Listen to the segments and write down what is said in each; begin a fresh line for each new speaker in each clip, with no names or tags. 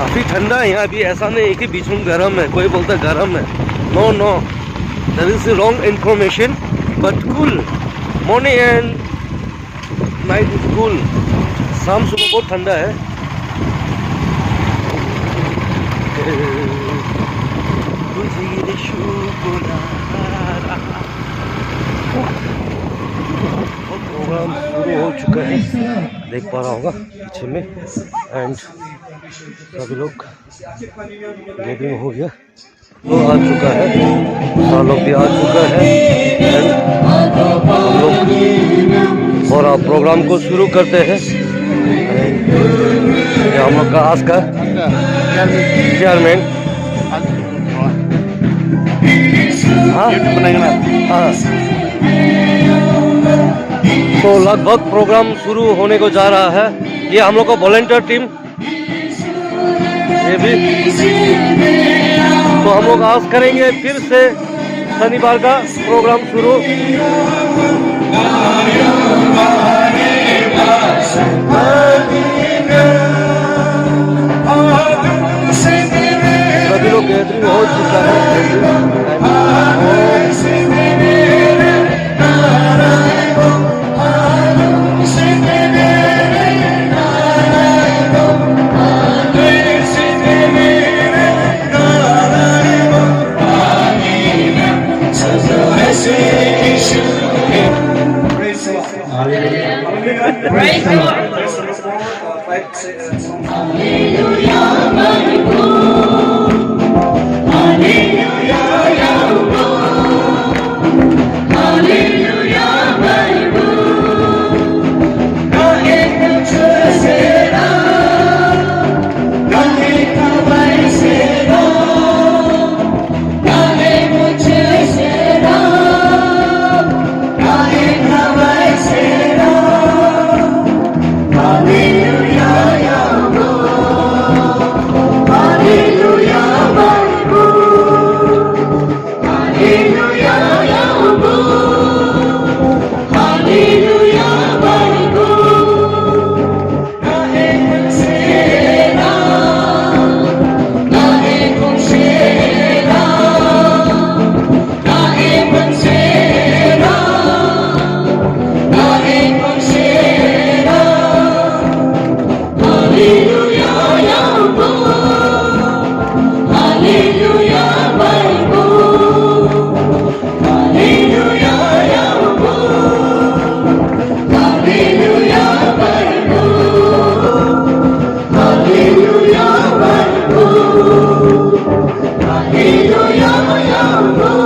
काफ़ी ठंडा है यहाँ अभी, ऐसा नहीं है कि बीच में गर्म है, कोई बोलता गर्म है, no no, that is wrong information, but cool, morning and night is cool, शाम सुबह बहुत ठंडा है। प्रोग्राम शुरू हो चुका है, देख पा रहा होगा पीछे में, एंड सभी लोग गैदरिंग हो गया, तो आ चुका है, साल लोग भी आ चुका है, एंड हम लोग और आप प्रोग्राम को शुरू करते हैं। हम लोग का आज का चेयरमैन, हाँ हाँ, तो लगभग प्रोग्राम शुरू होने को जा रहा है। ये हम लोग का वॉलंटियर टीम, ये भी, तो हम लोग आज करेंगे फिर से शनिवार का प्रोग्राम शुरू। सभी लोग गैदरिंग हो चुका है,
Praise the Lord. Hallelujah, my God. Hallelujah, Yahweh. Hallelujah, my God. Kahe kuch sera, kahe kawai sera, kahe kuch sera, kahe kawai sera. Hallelujah, Yahweh. Hallelujah, my God. Hallelujah, Yahweh. Hallelujah, my God. Kahe kunsera, kahe kunsera, kahe kunsera, kahe kunsera. Hallelujah, Yahweh. Hallelujah, my God. Hallelujah, Yahweh. Hallelujah, my God. Hallelujah, my God. Hallelujah, Yahweh.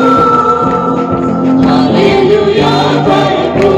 Hallelujah, my God.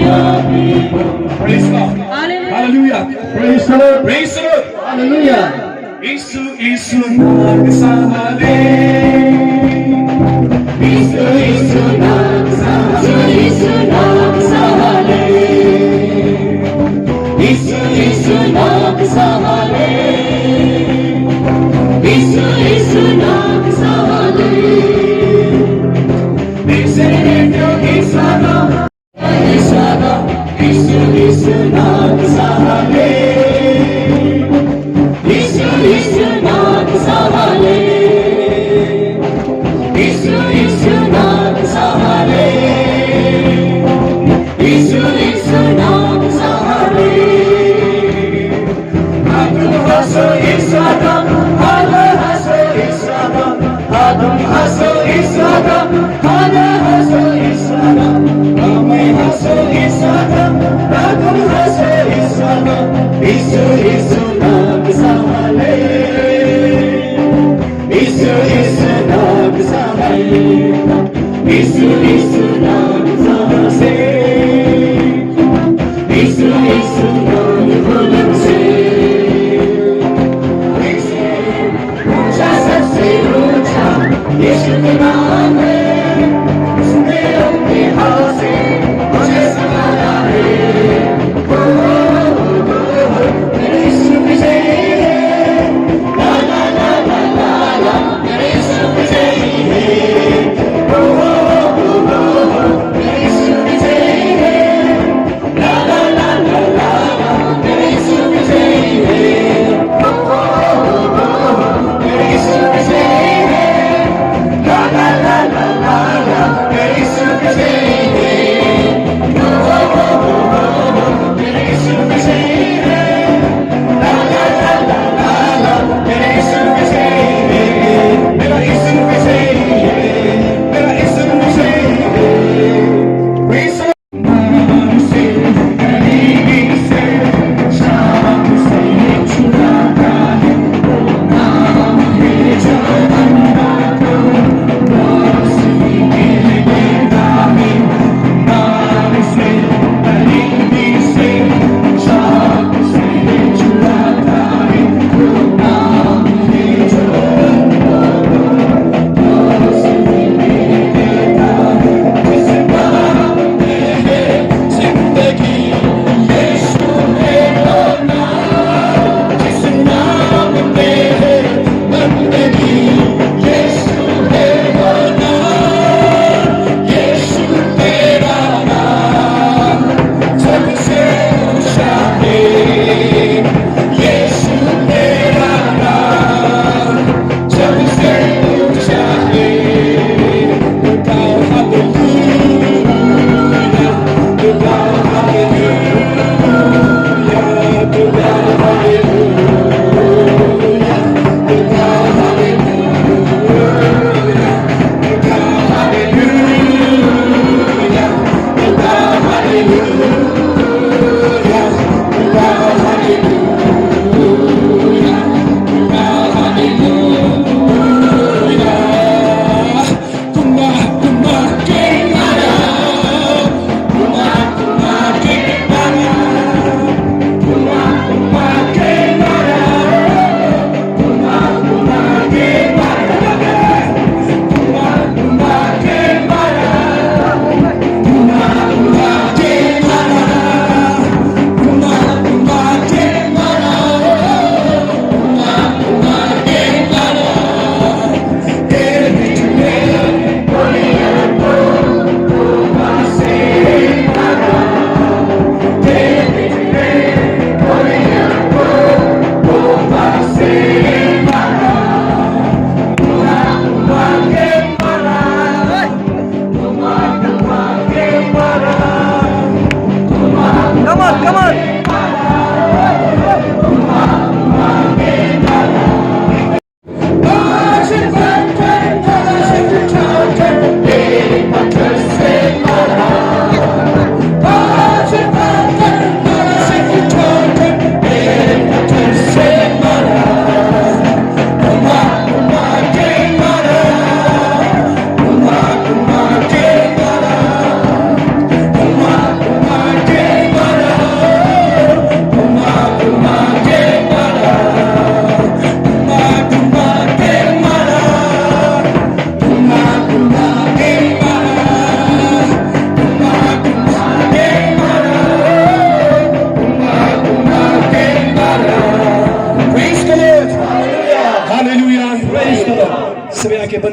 Praise God. Hallelujah.
Praise the Lord.
Praise the Lord.
Hallelujah.
Isu Isu nagsahali.
Isu Isu nagsahali. Isu nagsahali. Isu Isu nagsahali. Isu Isu nagsahali.
Misericórdia Isana.
Isana. Isu Isu nagsahali. Isu Isu nagsahali. Isu Isu nagsahali. Isu Isu nagsahali.
Atum haso Isana. Hala haso Isana. Atum haso Isana. Hala haso Isana. Ramai haso Isana. Atum haso Isana. Isu Isu nagsahali. Isu Isu nagsahali. Isu Isu nagsahali. Isu Isu nagsahali. Yeshu ke naam hai, usme apne hath se mujhe sanaya hai. Mere Yeshu vijay hai, la la la la la la. Mere Yeshu vijay hai,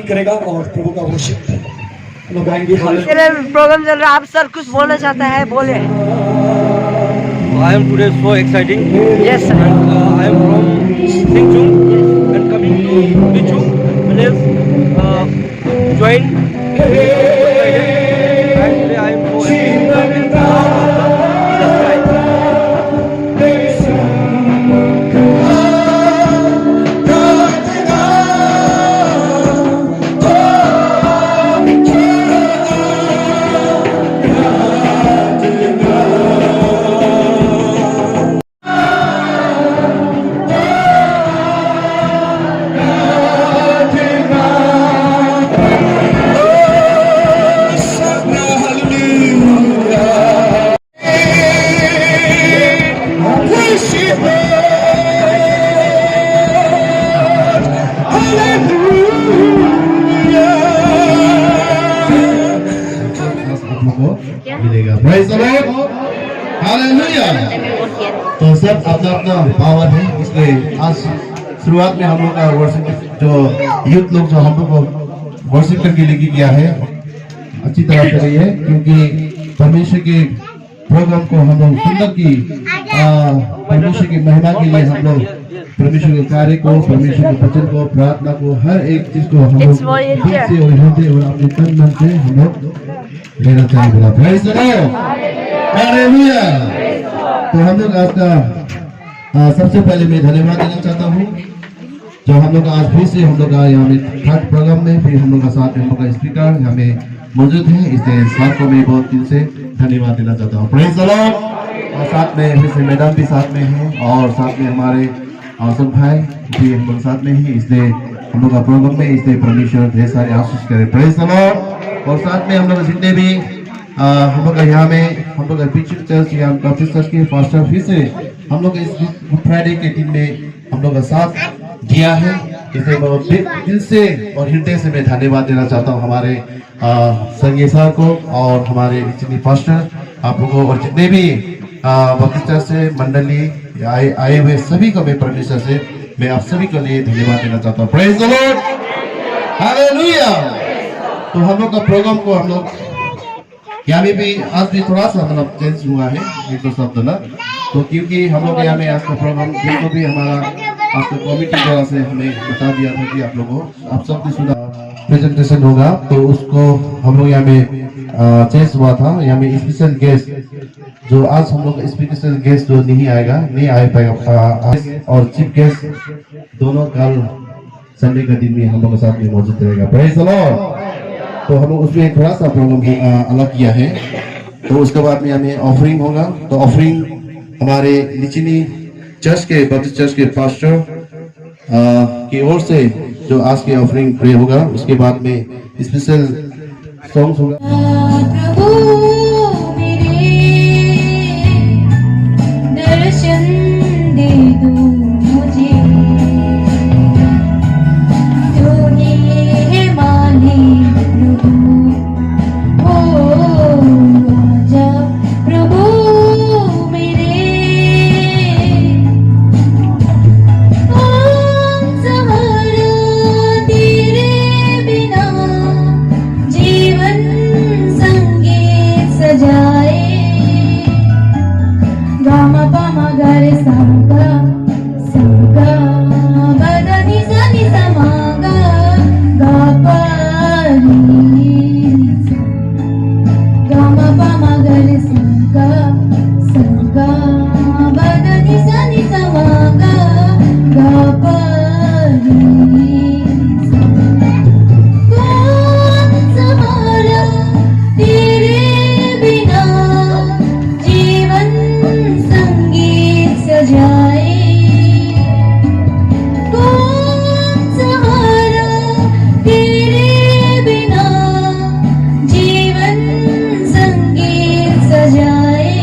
lead करेगा और प्रभु का worship हम लोग गाएंगे।
तेरे programme चल रहा है, आप सर कुछ बोलना चाहते हैं, बोले।
I am today so exciting.
Yes, sir.
And I am from Singchung and coming to Bichung village. Join. And today I am so happy. Jesus Christ.
मिलेगा। Praise the Lord. Hallelujah. तो सब अपना अपना पावर है, इसलिए आज शुरुआत में हम लोग का वर्शिप जो यूथ लोग जो हम लोग को वर्शिप करके लेके गया है अच्छी तरह से रही है, क्योंकि परमेश्वर के प्रोग्राम को हम लोग सुंदर की परमेश्वर की महिमा के लिए हम लोग परमेश्वर के कार्य को, परमेश्वर के वचन को, प्रार्थना को, हर एक चीज को हम लोग दिल से और हृदय और अपने तन मन से हम लोग लेना चाहिए। Praise the Lord. Hallelujah. तो हम लोग आज का सबसे पहले मैं धन्यवाद देना चाहता हूँ जो हम लोग आज फिर से हम लोग का यहाँ में थर्ड प्रोग्राम में फिर हम लोग का साथ में हम लोग का स्पीकर हमें मौजूद है, इसलिए साथ को मैं बहुत दिल से धन्यवाद देना चाहता हूँ। Praise the Lord. और साथ में फिर से मैडम भी साथ में है और साथ में हमारे सब भाई भी हम लोग साथ में ही, इसलिए हम लोग का प्रोग्राम में इसलिए परमेश्वर ढेर सारे आशीष करे। Praise the Lord. और साथ में हम लोग जितने भी हम लोग यहाँ में हम लोग पिक्चर चर्च या बाप्टिस्ट चर्च के पास्टर फिर से हम लोग इस गुड फ्राइडे के दिन में हम लोग का साथ दिया है, इसे बहुत दिल से और हृदय से मैं धन्यवाद देना चाहता हूँ हमारे संजय सर को और हमारे जितने पास्टर आप लोगों को और जितने भी बाप्टिस्ट चर्च से मंडली आए हुए सभी को मैं परमेश्वर से मैं आप सभी के लिए धन्यवाद देना चाहता हूँ। Praise the Lord, hallelujah. तो हम लोग का प्रोग्राम को हम लोग यहाँ में भी आज भी थोड़ा सा मतलब चेंज हुआ है एक दो शब्द ना, तो क्योंकि हम लोग यहाँ में आज का प्रोग्राम को भी हमारा आपको कमिटी द्वारा से हमें बता दिया था कि आप लोगों आप सबने सुना प्रेजेंटेशन होगा, तो उसको हम लोग यहाँ में चेंज हुआ था। यहाँ में स्पेशल गेस्ट जो आज हम लोग स्पेशल गेस्ट जो नहीं आ पाएगा और चीफ गेस्ट दोनों कल संडे का दिन में हम लोग के साथ में मौजूद रहेगा। Praise the Lord. तो हम लोग उसमें थोड़ा सा प्रोग्राम अलग किया है, तो उसके बाद में हमें ऑफरिंग होगा। तो ऑफरिंग हमारे लिचिनी चर्च के बाप्टिस्ट चर्च के पास्टर की ओर से जो आज के ऑफरिंग प्रे होगा, उसके बाद में स्पेशल सॉन्ग्स होगा।
प्रभु मेरे दर्शन दे दो मुझे, तू ही है मालिक प्रभु, ओ आजा प्रभु मेरे, कौन सहारा तेरे बिना, जीवन संगीत सजाए, गामा पामा गरे सागा सागा, बदनी सनी समागा, गापानी गामा पामा गरे सागा सागा, बदनी सनी समागा, गापानी कौन सहारा तेरे बिना, जीवन संगीत सजाए, कौन सहारा तेरे बिना, जीवन संगीत सजाए,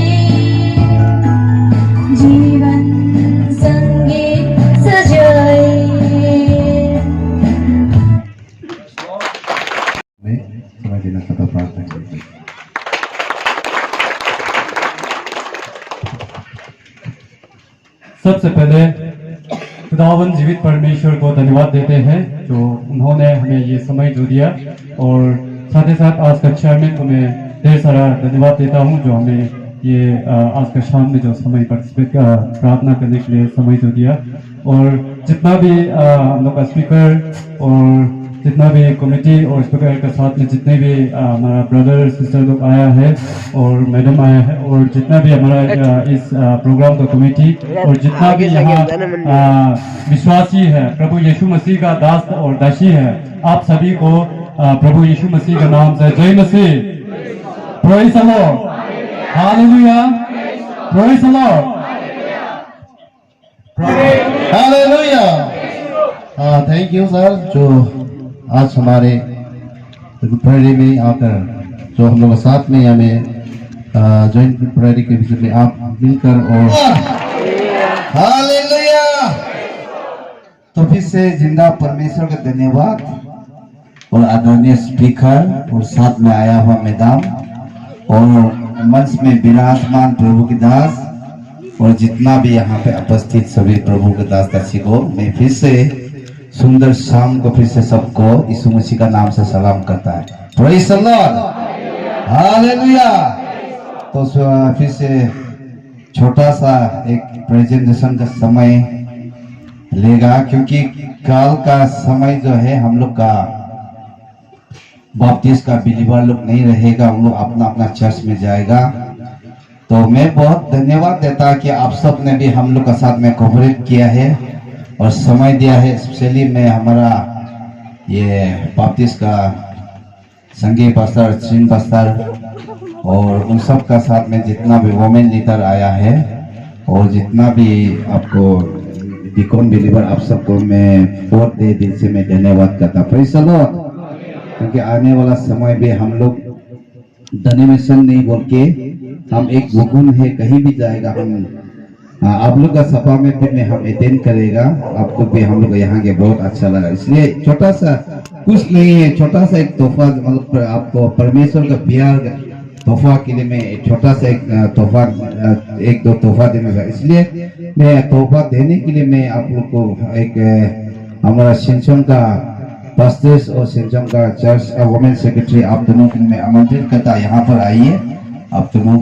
जीवन संगीत सजाए।
मैं समय देना चाहता प्रार्थना करें। सबसे पहले
खुदावन जीवित परमेश्वर को धन्यवाद देते हैं जो उन्होंने हमें ये समय जो दिया, और साथ ही साथ आज कक्षा में तुम्हें ढेर सारा धन्यवाद देता हूँ जो हमें ये आज का शाम में जो समय पार्टिसिपेट प्रार्थना करने के लिए समय जो दिया, और जितना भी हम लोग का स्पीकर और जितना भी कमेटी और स्पीकर के साथ में जितने भी हमारा ब्रदर सिस्टर लोग आया है और मैडम आया है, और जितना भी हमारा इस प्रोग्राम का कमेटी और जितना भी यहाँ विश्वासी है, प्रभु यीशु मसीह का दास और दासी है, आप सभी को प्रभु यीशु मसीह के नाम से जय मसीह, praise the Lord, hallelujah, praise the Lord,
hallelujah. Thank you sir, जो आज हमारे प्रेयरी में आकर जो हम लोग साथ में हमें जॉइंट प्रेयरी के विषय में आप मिलकर, और हालेलुया। तो फिर से जिंदा परमेश्वर का धन्यवाद, और आदरणीय स्पीकर और साथ में आया हुआ मैदान और मंच में विराजमान प्रभु के दास और जितना भी यहाँ पे उपस्थित सभी प्रभु के दास दासी को मैं फिर से सुंदर शाम को फिर से सबको यीशु मसीह का नाम से सलाम करता है। Praise the Lord, hallelujah. तो फिर से छोटा सा एक प्रेजेंटेशन का समय लेगा, क्योंकि काल का समय जो है हम लोग का बपतिस्मा का बिलीवर लोग नहीं रहेगा, हम लोग अपना अपना चर्च में जाएगा। तो मैं बहुत धन्यवाद देता कि आप सब ने भी हम लोग का साथ में कोऑपरेट किया है और समय दिया है। स्पेशली मैं हमारा ये बपतिस्मा का संघीय पास्टर, चीन पास्टर और उन सब का साथ में जितना भी वोमेन लीडर आया है और जितना भी आपको डिकॉन बिलीवर, आप सबको मैं बहुत दिल से मैं धन्यवाद करता। Praise the Lord. क्योंकि आने वाला समय भी हम लोग डोनेशन नहीं बोल के हम एक वगुन है, कहीं भी जाएगा हम आप लोग का सभा में भी हम अटेंड करेगा, आपको भी हम लोग यहाँ के बहुत अच्छा लगा। इसलिए छोटा सा कुछ नहीं है, छोटा सा एक तोहफा, मतलब आपको परमेश्वर का प्यार तोहफा के लिए मैं छोटा सा एक तोहफा, एक दो तोहफा देना था। इसलिए मैं तोहफा देने के लिए मैं आप लोग को एक हमारा सिंचन का पास्टर्स और सिंचन का चर्च वुमेन सेक्रेटरी आप दोनों को मैं आमंत्रित करता, यहाँ पर आइए आप दोनों।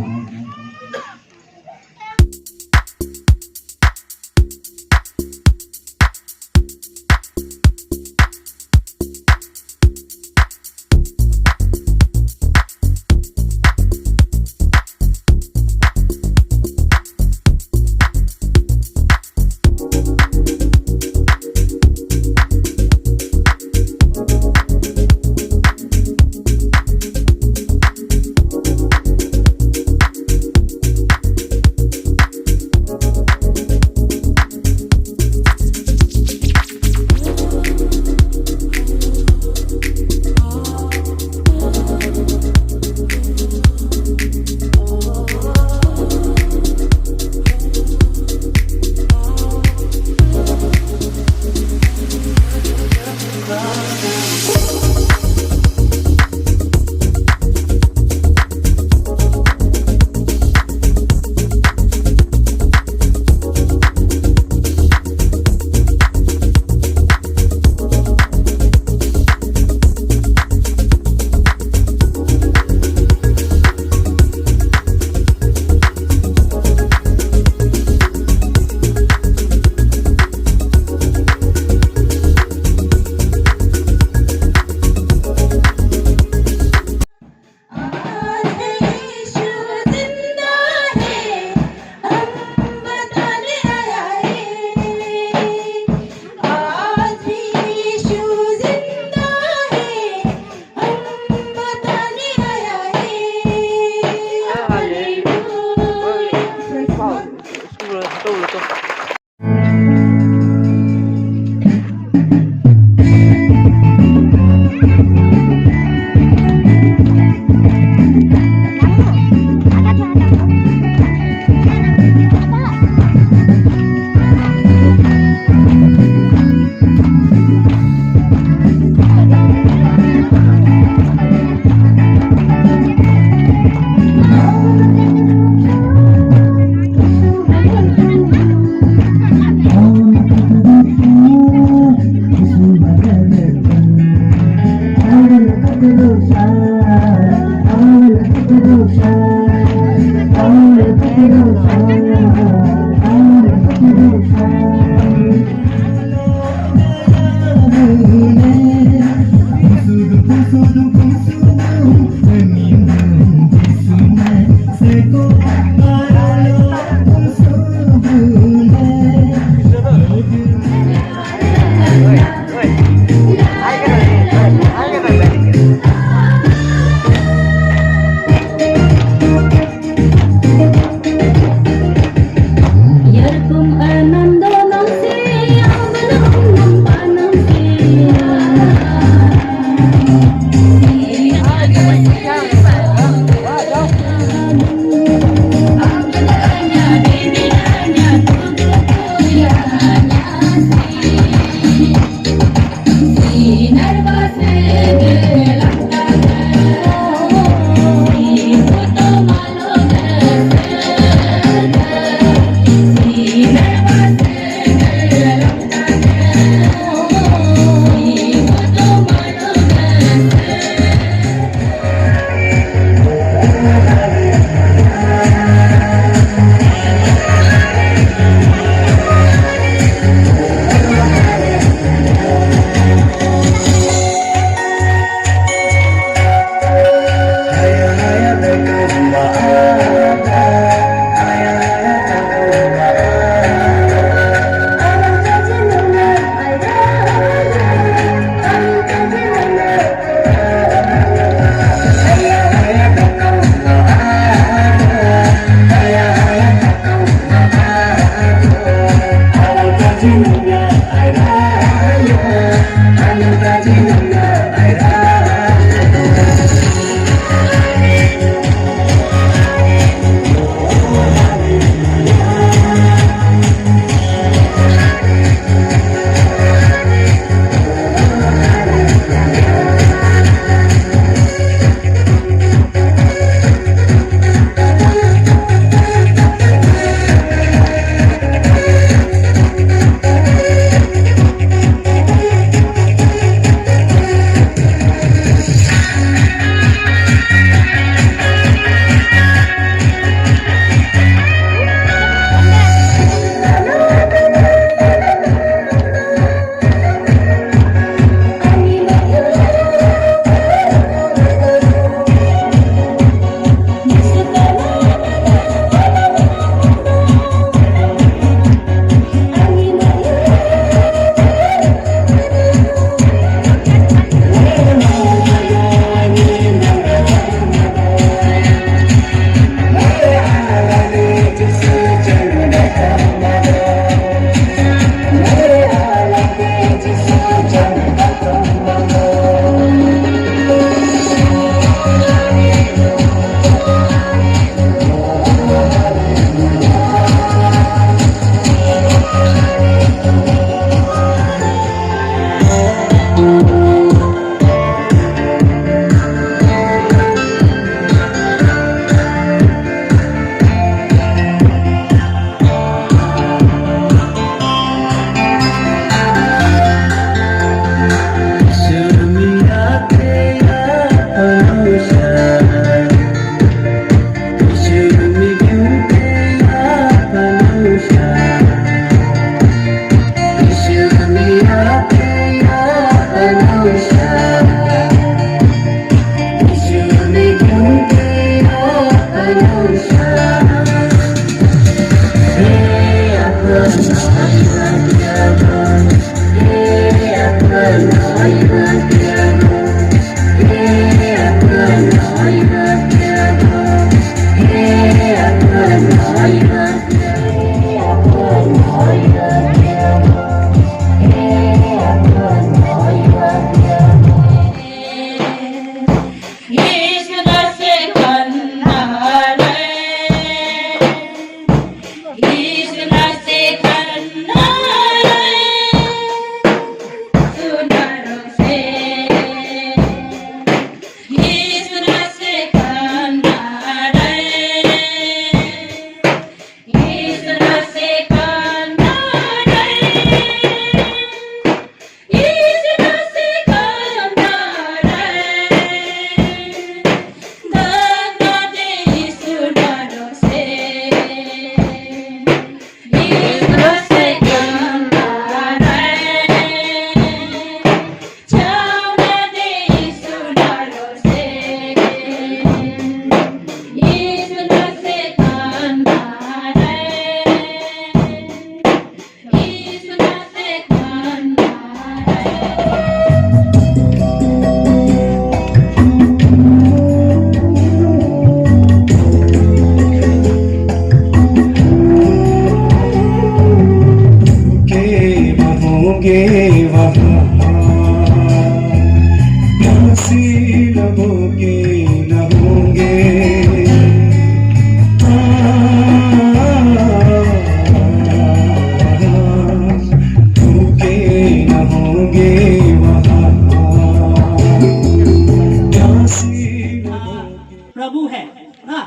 प्रभु है ना,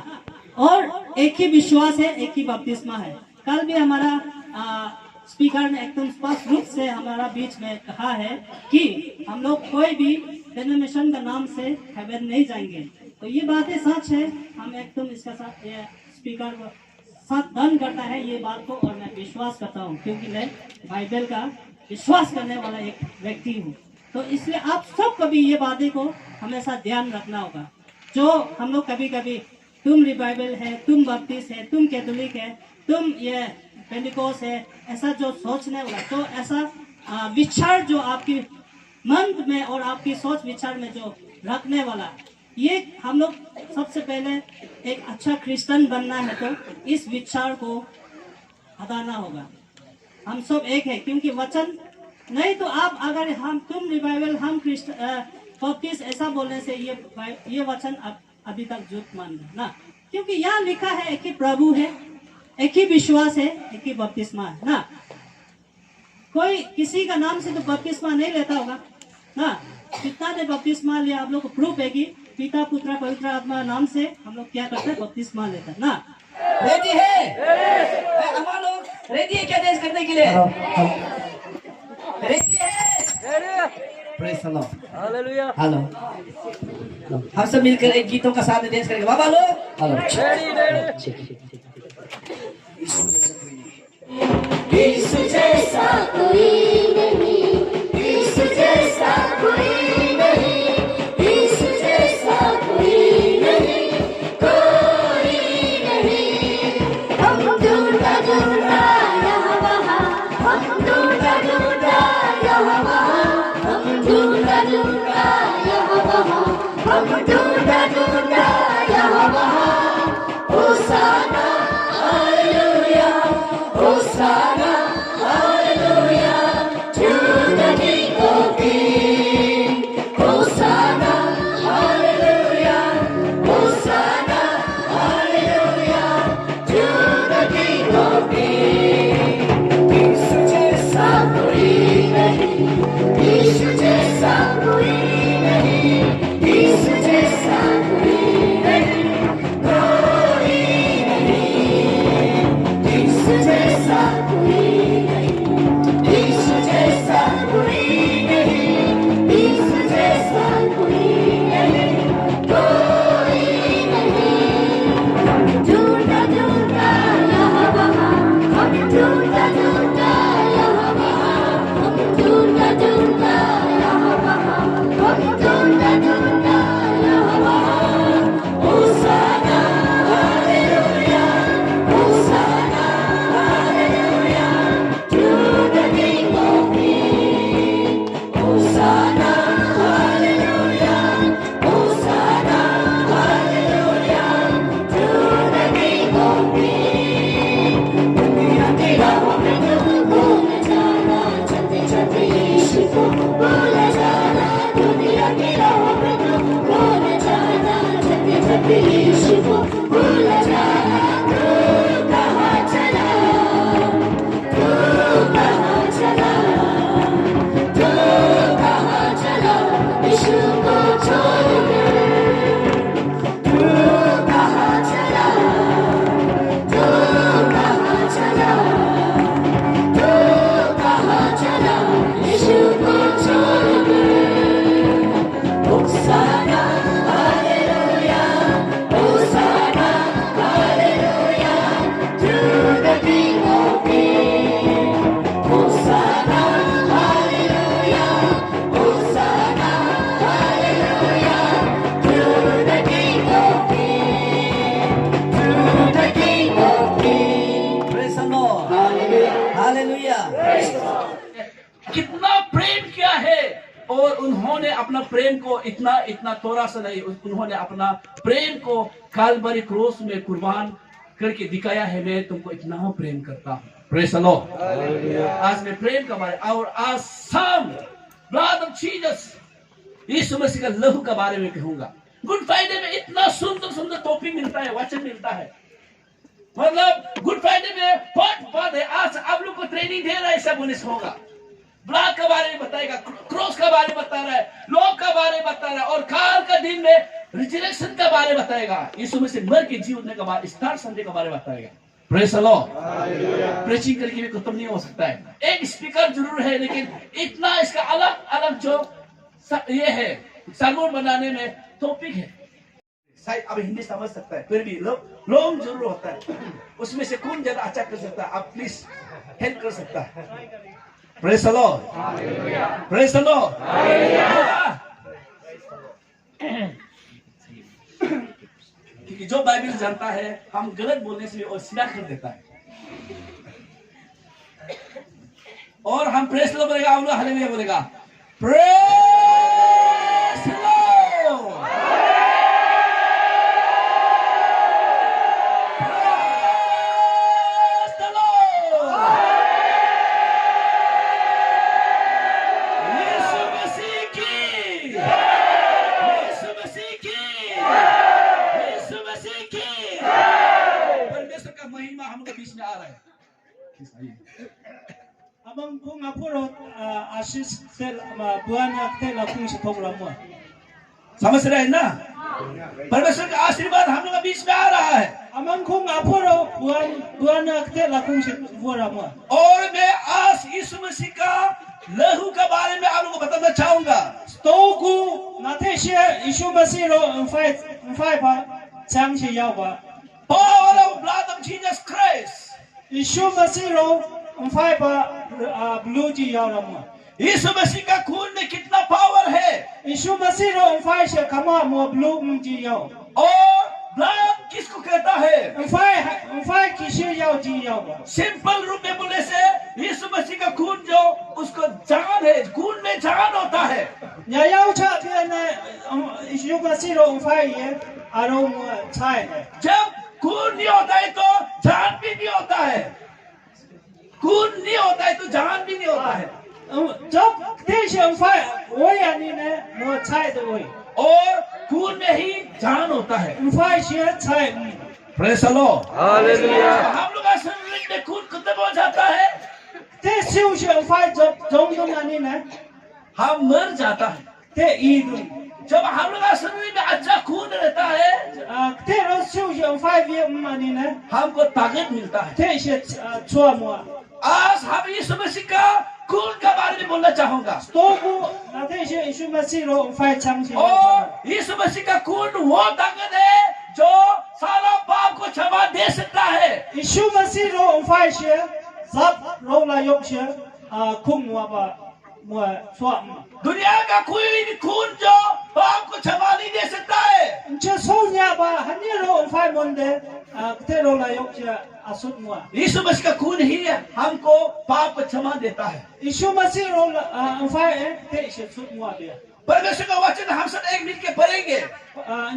और एक ही विश्वास है, एक ही बपतिस्मा है। कल भी हमारा स्पीकर ने एकदम स्पष्ट रूप से हमारा बीच में कहा है कि हम लोग कोई भी डेनोमिनेशन का नाम से हेवन नहीं जाएंगे। तो ये बातें सच है, हम एकदम इसका साथ ये स्पीकर को साथ धन करता है ये बात को, और मैं विश्वास करता हूँ क्योंकि मैं बाइबल का विश्वास करने वाला एक व्यक्ति हूँ। तो इसलिए आप सब कभी ये बातें को हमेशा ध्यान रखना होगा। जो हम लोग कभी कभी तुम रिवाइवल है, तुम बपतिस्ट है, तुम कैथोलिक है, तुम ये पेंटिकोस है, ऐसा जो सोचने वाला, तो ऐसा विचार जो आपकी मन में और आपकी सोच विचार में जो रखने वाला, ये हम लोग सबसे पहले एक अच्छा क्रिश्चियन बनना है तो इस विचार को हटाना होगा। हम सब एक है क्योंकि वचन नहीं तो आप अगर हम तुम रिवाइवल हम बपतिस्ट ऐसा बोलने से ये वचन अभी तक झूठ मान गए ना, क्योंकि यहाँ लिखा है एक ही प्रभु है, एक ही विश्वास है, एक ही बपतिस्मा है ना। कोई किसी का नाम से तो बपतिस्मा नहीं लेता होगा ना। कितना ने बपतिस्मा लिया, आप लोग को प्रूफ है कि पिता पुत्र पवित्र आत्मा नाम से हम लोग क्या करते हैं, बपतिस्मा लेते हैं ना।
रेडी है हम लोग, रेडी है क्या देश करने के लिए, रेडी है, praise the Lord, hallelujah. Hello, हम सब मिलकर एक गीतों का साथ देश करेंगे। बाबा लोग हेलो,
यीशु जैसा कोई नहीं, यीशु जैसा कोई नहीं, यीशु जैसा कोई नहीं, कोई नहीं। हम ढूंढा ढूंढा यहाँ वहाँ, हम ढूंढा ढूंढा यहाँ वहाँ, हम ढूंढा ढूंढा यहाँ वहाँ, हम ढूंढा ढूंढा यहाँ वहाँ, होशाना
और उन्होंने अपना प्रेम को इतना थोड़ा सा नहीं, उन्होंने अपना प्रेम को कालवरी क्रूस में कुर्बान करके दिखाया है। मैं तुमको इतना प्रेम करता हूँ। Praise the Lord. आज मैं प्रेम के बारे और आज शाम ब्लड ऑफ जीसस यीशु मसीह का लहू के बारे में कहूंगा। गुड फ्राइडे में इतना सुंदर सुंदर टॉपिक मिलता है, वचन मिलता है। मतलब गुड फ्राइडे में बहुत है। आज आप लोग को ट्रेनिंग दे रहा है, सब उन्नीस होगा। ब्लड के बारे में बताएगा, क्रॉस के बारे में बता रहा है, लोग के बारे में बता रहा है, और काल का दिन में रिजरेक्शन के बारे में बताएगा। यीशु मसीह मर के जी उठने के बाद स्टार संडे के बारे में बताएगा। Praise the Lord. प्रीचिंग करके भी खत्म नहीं हो सकता है। एक स्पीकर जरूर है, लेकिन इतना इसका अलग अलग जो ये है सरमन बनाने में टॉपिक है। शायद अब हिंदी समझ सकता है, फिर भी लोग जरूर होता है। उसमें से कौन ज्यादा अच्छा कर सकता है, आप प्लीज हेल्प कर सकता है। Praise the Lord. Praise the Lord. क्योंकि जो बाइबल जानता है, हम गलत बोलने से और सीधा कर देता है। और हम प्रेज़ द लॉर्ड बोलेगा, हम लोग हालेलुया बोलेगा। Praise the Lord. Praise the Lord. यीशु मसीह की, यीशु मसीह की, यीशु मसीह की। परमेश्वर का महिमा हम लोग बीच में आ रहा है।
Abang kung apuro asis sel buana tela kung si programu.
समझ रहे हैं ना? परमेश्वर का आशीर्वाद हम लोग के बीच में आ रहा है।
Abang kung apuro buana tela kung si programu.
और मैं आज यीशु मसीह का लहू के बारे में आप लोगों को बताना चाहूंगा।
Stoku natesia isu basiro fai pa chang si yao ba.
Power of blood of Jesus Christ.
Isu basiro fai pa blue ji yao ramu.
यीशु मसीह का खून में कितना पावर है।
Isu basiro fai se kama mo blue ji yao.
और blood किसको कहता है?
Fai किसी yao ji yao ba.
Simple रूप में बोले से यीशु मसीह का खून जो उसको जान है, खून में जान होता है।
Ya yao cha pia ne isu basiro fai ye aro chai.
जब खून नहीं होता है तो जान भी नहीं होता है। खून नहीं होता है तो जान भी नहीं होता है।
जब तेज फाइ वो यानी ने वो छाय तो वही
और खून में ही जान होता है।
फाइ से छाय।
Praise the Lord.
हालेलुया।
हम लोग का शरीर में खून खत्म हो जाता है,
ते शिव से फाइ जब जोंग यानी ने
हम मर जाता है।
ते ईद
जब हम लोग का शरीर में अच्छा खून रहता है,
ते रोज शिव से फाइ भी यानी ने
हमको ताकत मिलता है।
ते से छुआ मुआ।
आज हम यीशु मसीह का खून के बारे में बोलना चाहूंगा।
तो को नाते से यीशु मसीह रो फाइ चंग से।
और यीशु मसीह का खून वो ताकत है जो सारा पाप को क्षमा दे सकता है।
यीशु मसीह रो फाइ से सब रो ला yok से खुम मुआ बा मुआ छुआ।
दुनिया का कोई भी खून जो पाप को क्षमा नहीं दे सकता है।
जे सोनिया बा हनी रो फाइ मंदे ते रो ला yok से असुत मुआ।
यीशु मसीह का खून ही हमको पाप को क्षमा देता है।
यीशु मसीह रो फाइ ते से सुत मुआ दे।
परमेश्वर का वचन हम सब एक मिल के पढ़ेंगे।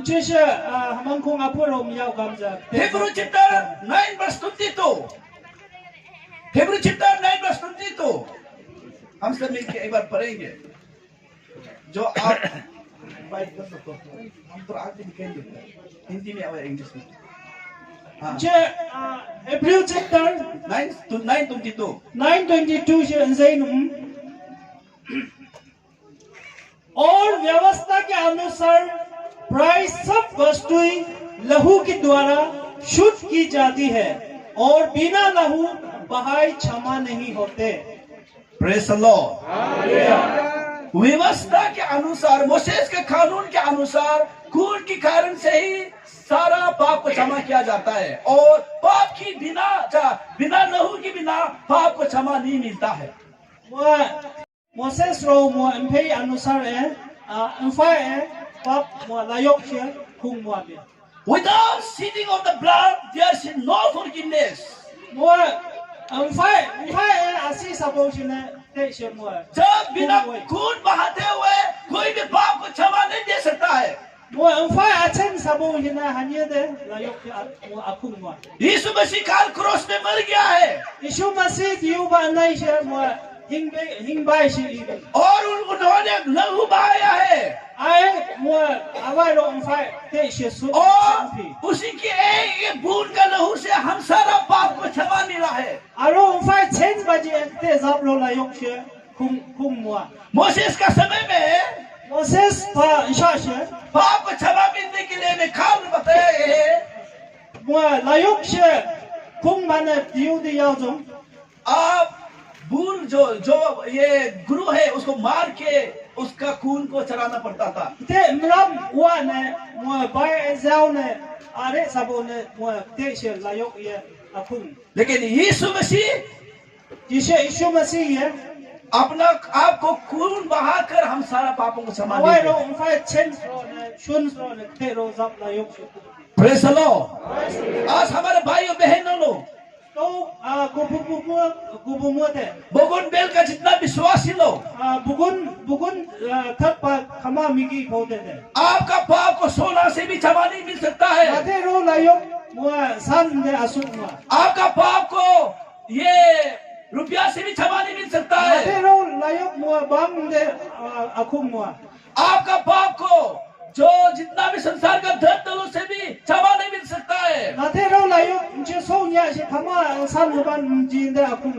जे से हम को अपुरो मियाओ गामजा।
Hebrews chapter 9:22। हिब्रू चैप्टर 9:22 हम सब मिलके एक बार पढ़ेंगे। जो आप बाइट कर सकते हो, हम तो आगे लिखेंगे हिंदी में और इंग्लिश में।
जे Hebrew chapter
9:22
से अंजैन और व्यवस्था के अनुसार प्राय सब वस्तुएं लहू के द्वारा शुद्ध की जाती है और बिना लहू बहाए क्षमा नहीं होते।
Praise the Lord. व्यवस्था के अनुसार, मोसेस के कानून के अनुसार खून के कारण से ही सारा पाप को क्षमा किया जाता है, और पाप की बिना लहू के बिना पाप को क्षमा नहीं मिलता है।
मोसेस रो मो एम्पे अनुसार है एम्फाय है पाप मो लायक से खुम मो बे।
Without shedding of the blood, there is no forgiveness.
मो एम्फाय है आसी सबों से ने ते शे मो
जब बिना खून बहाते हुए कोई भी पाप को क्षमा नहीं दे सकता है।
मो अंफा अचन सबो हिना हनिए दे लायो के मो अखुन मो
यीशु मसीह काल क्रूस में मर गया है
यीशु मसीह दियो बा नहीं शे मो हिंग बाय शे
और उन्होंने लहू बहाया है
आए मो आवाय रो अंफा ते शे सु
और उसी के एक बूंद का लहू से हम सारा पाप को क्षमा मिला है।
आरो अंफा चेंज बाजे ते जाब लो लायो शे कुम मो
मोसेस का समय में
मोसेस पा इशाशे
पाप को क्षमा मिलने के लिए मैं काल बताया है
मो लायो शे कुम माने दियो दिया जो
आप बूल जो ये गुरु है उसको मार के उसका खून को चढ़ाना पड़ता था।
ते मरम वा ने मो बाय जाओ ने अरे सबो ने मो ते शे लायो ये अखुन
लेकिन यीशु मसीह
यीशु मसीह है
अपना आपको खून बहाकर हम सारा पापों को क्षमा
वाय रो
देते हैं।
अंफा चेंज रो ने शुन रो ने ते रो जाब लायो शे
प्रेज़ द लॉर्ड। आज हमारे भाइयों बहनों लोग
तो गुबुमो ते
बोगुन बेल का जितना विश्वासी लोग
बुगुन थप खमा मिगी खोदे दे
आपका पाप को सोना से भी क्षमा नहीं मिल सकता है।
आते रो लायो मो सान दे असुमा
आपका पाप को ये रुपया से भी क्षमा नहीं मिल सकता
आते
है।
रो लायो मो बाम दे अखुम मो
आपका पाप को जो जितना भी संसार का धन दलों से भी क्षमा नहीं मिल सकता है।
आते रो लायो जे सो न्या से खमा सान बान जी दे अखुम